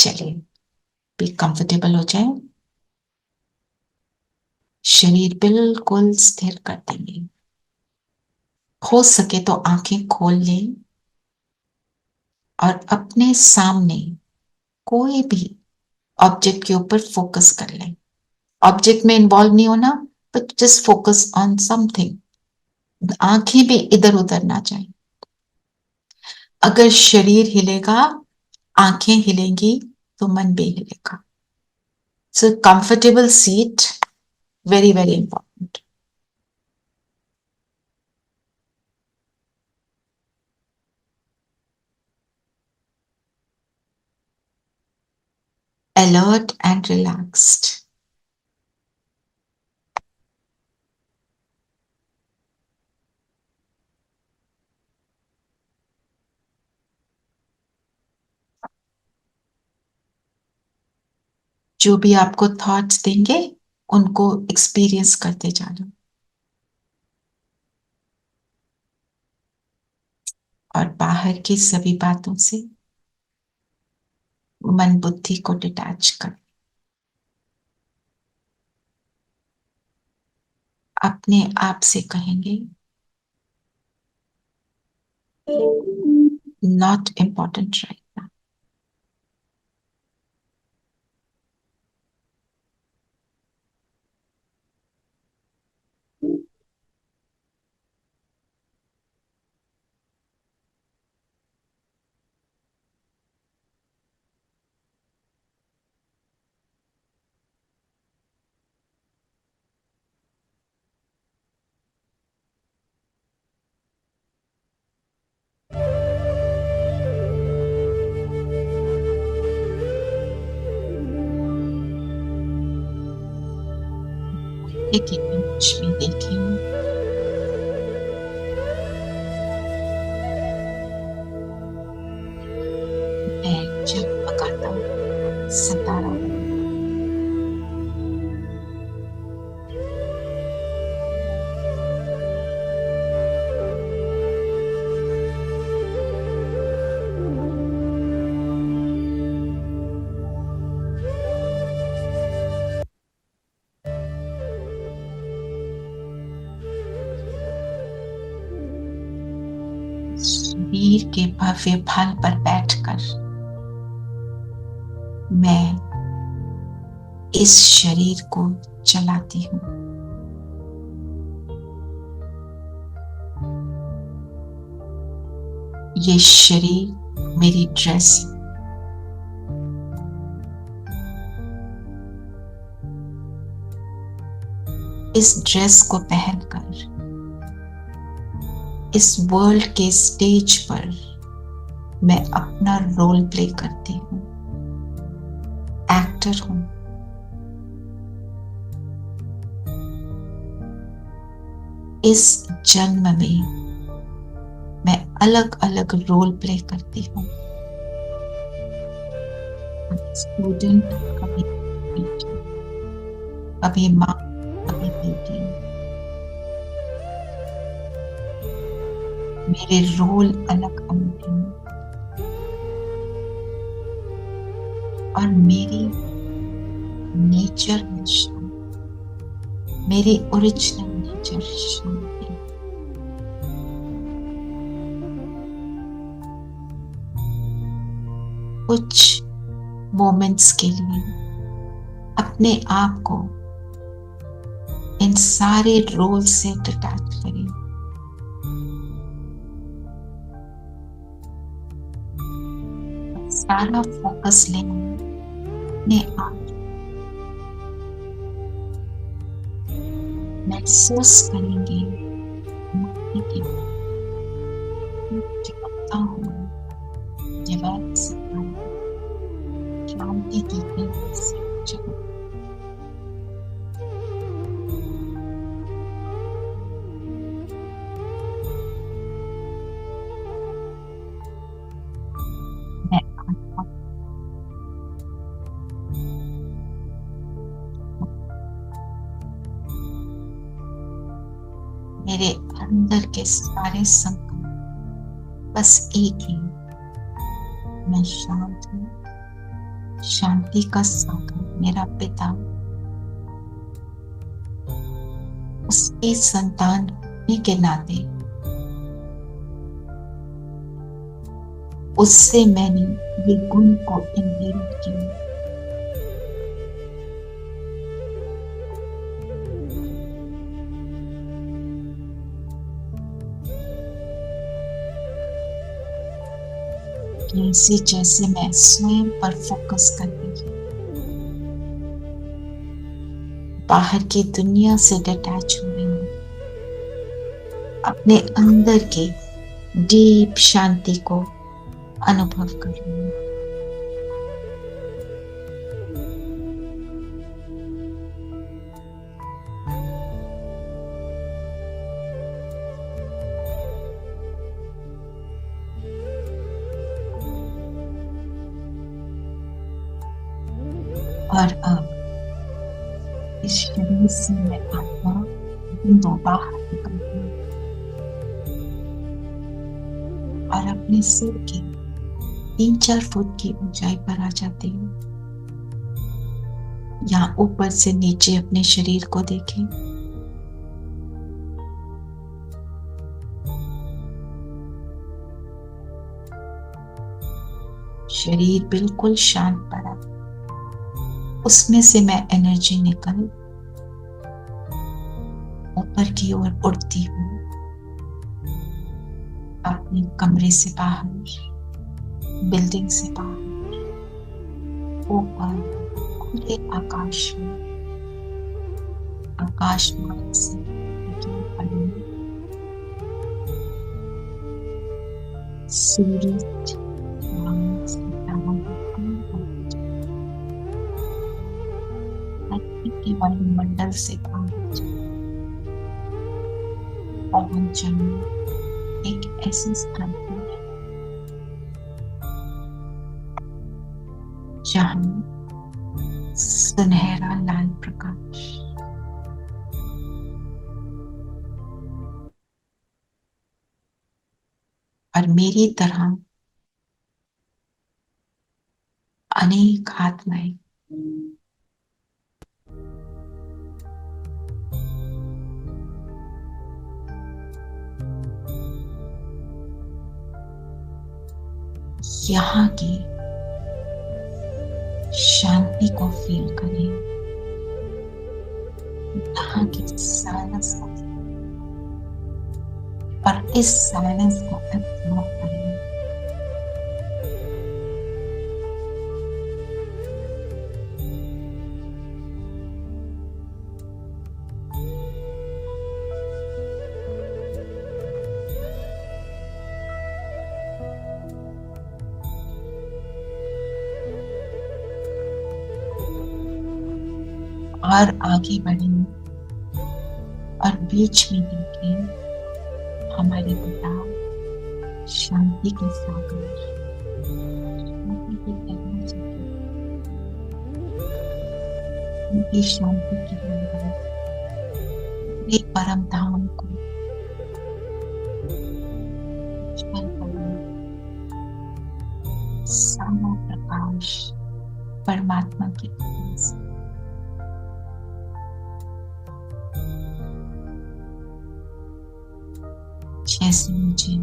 चलिए, भी कंफर्टेबल हो जाए। शरीर बिल्कुल स्थिर कर देंगे। हो सके तो आंखें खोल लें और अपने सामने कोई भी ऑब्जेक्ट के ऊपर फोकस कर लें। ऑब्जेक्ट में इन्वॉल्व नहीं होना, but just focus on something. आंखें भी इधर उधर ना जाए। अगर शरीर हिलेगा, आंखें हिलेंगी, तो मन भी हिलेगा। So comfortable seat, very very important. Alert and relaxed. जो भी आपको थॉट्स देंगे, उनको एक्सपीरियंस करते जाना। और बाहर की सभी बातों से मन बुद्धि को डिटैच कर अपने आप से कहेंगे, नॉट इम्पॉर्टेंट राइट नाउ। एक इमेज में देखें, मैं जगमगाता सितारा हूँ। शरीर के भव्य भाल पर बैठकर मैं इस शरीर को चलाती हूँ। ये शरीर मेरी ड्रेस। इस ड्रेस को पहनकर इस वर्ल्ड के स्टेज पर मैं अपना रोल प्ले करती हूँ, एक्टर हूँ। इस जन्म में मैं अलग अलग रोल प्ले करती हूँ। स्टूडेंट, कभी टीचर, कभी माँ, कभी बेटी। मेरे रोल अलग अलग हैं और मेरी नेचर में मेरी ओरिजिनल नेचर शांति। कुछ मोमेंट्स के लिए अपने आप को इन सारे रोल से डिटैच करें। सारा फोकस लेना अपने आप। महसूस करेंगे मुक्ति की चिपकता हुआ दीवार से शांति की चिपक। मेरे अंदर के सारे संकल्प बस एक ही, मैं शांत हूँ, शांति का सागर मेरा पिता, उसकी संतान होने के नाते उससे मैंने ये गुण को इनहेरिट किया। जैसे जैसे मैं स्वयं पर फोकस करती हूँ, बाहर की दुनिया से डिटैच हो रही हूँ, अपने अंदर की डीप शांति को अनुभव कर रही हूँ। और अब इस शरीर से मैं आत्मा बिंदु बाहर निकलती हूँ और अपने सिर की 3-4 फुट की ऊंचाई पर आ जाती हूँ। यहाँ ऊपर से नीचे अपने शरीर को देखें। शरीर बिल्कुल शांत पड़ा, उसमें से मैं एनर्जी निकल ऊपर की ओर उड़ती हूँ, अपने कमरे से बाहर, बिल्डिंग से बाहर, ऊपर खुले आकाश में, आकाश मार्ग से सूरज के वायुमंडल से पवन चलना एक ऐसे स्थान पर जहां सुनहरा लाल प्रकाश और मेरी तरह अनेक आत्माएं यहाँ की शांति को फील करें, यहाँ की साइलेंस को, और इस साइलेंस को अनुभव करें। और आगे बढ़ें और बीच में देखें हमारे पिता शांति के सागर, शांति की एनर्जी, उनकी शांति की लहर एक परम धाम को सारा प्रकाश परमात्मा की से जैसे मुझे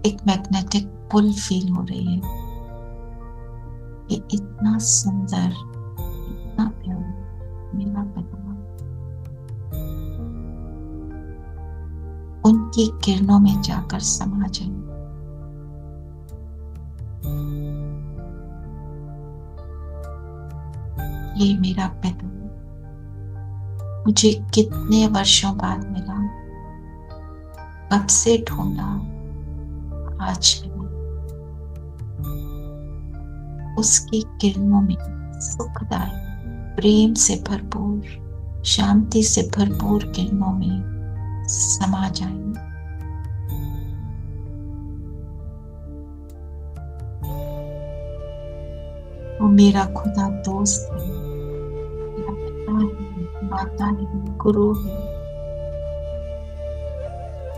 एक मैग्नेटिक पुल फील हो रही है। ये इतना सुंदर, इतना प्यारा मेरा पिता उनकी किरणों में जाकर समा जाए। ये मेरा पिता मुझे कितने वर्षों बाद मिला, कब से ढूंढा, आज मिला। उसकी किरणों में सुखदायक, प्रेम से भरपूर, शांति से भरपूर किरणों में समा जाए। वो मेरा खुदा दोस्त है, मेरा पिता है, माता है, गुरु है।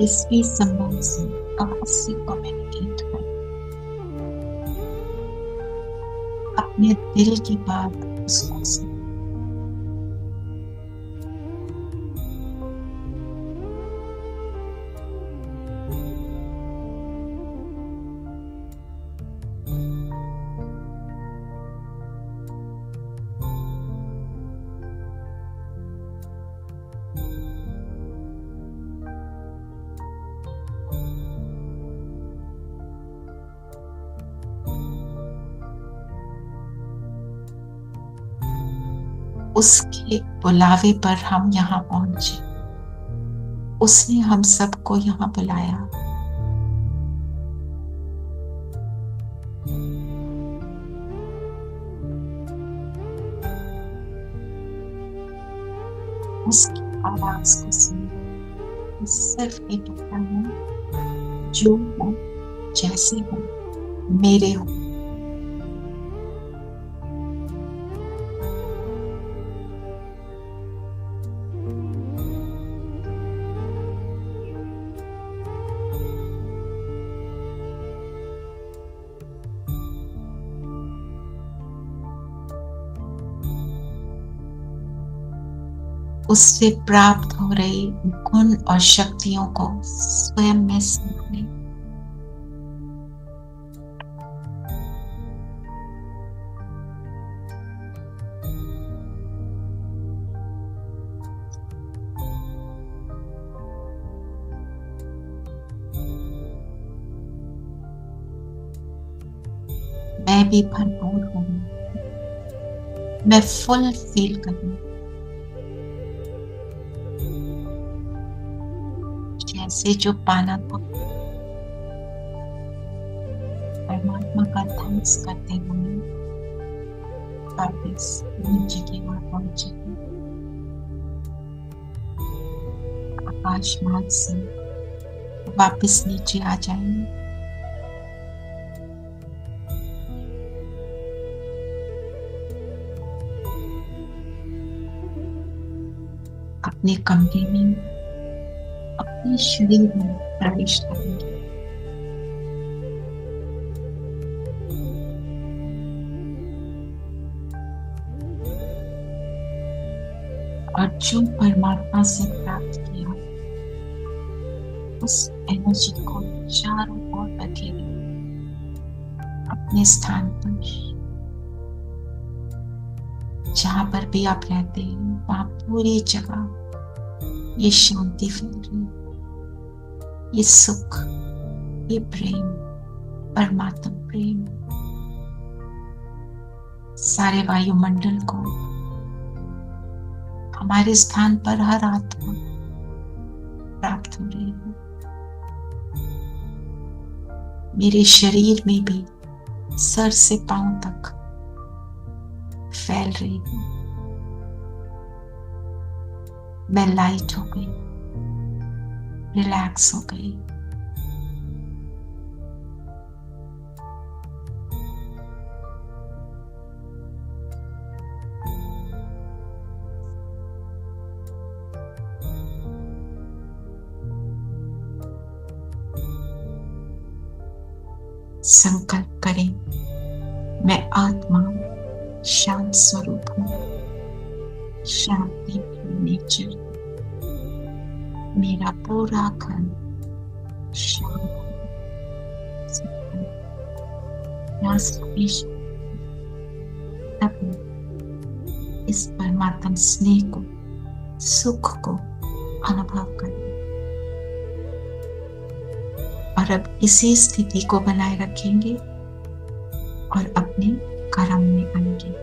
इस भी संबंध से अवश्य कम्युनिकेट करें। अपने दिल की बात उसको सुन। उसके बुलावे पर हम यहाँ पहुंचे। उसने हम सबको यहाँ बुलाया। उसकी आवाज को सुन। सिर्फ एक कहता है, जो हो जैसे हो मेरे हो। उससे प्राप्त हो रही गुण और शक्तियों को स्वयं में सीखने। मैं भी भरपूर हूँ। मैं फुल फील करूँ, जैसे जो पाना को परमात्मा का थैंक्स करते हुए वापिस नीचे की ओर पहुंचे। आकाश मार्ग से वापिस नीचे आ जाएंगे। अपने कमरे में, अपने शरीर में प्रवेश करेंगे। और जो परमात्मा से प्राप्त किया उस एनर्जी को चारों ओर बखेरे अपने स्थान पर, जहां पर भी आप रहते हैं वहां पूरी जगह ये शांति फैल रही, ये सुख, ये प्रेम, परमात्मा प्रेम सारे वायुमंडल को, हमारे स्थान पर हर आत्मा प्राप्त हो रही है। मेरे शरीर में भी सर से पांव तक फैल रही है। मैं लाइट हो गई, रिलैक्स हो गई। संकल्प करें, मैं आत्मा शांत स्वरूप हूँ, शांति नेचर। मेरा पूरा घर शांत तभी इस परमात्मा स्नेह को, सुख को अनुभव करें। और अब इसी स्थिति को बनाए रखेंगे और अपने कर्म में आएंगे।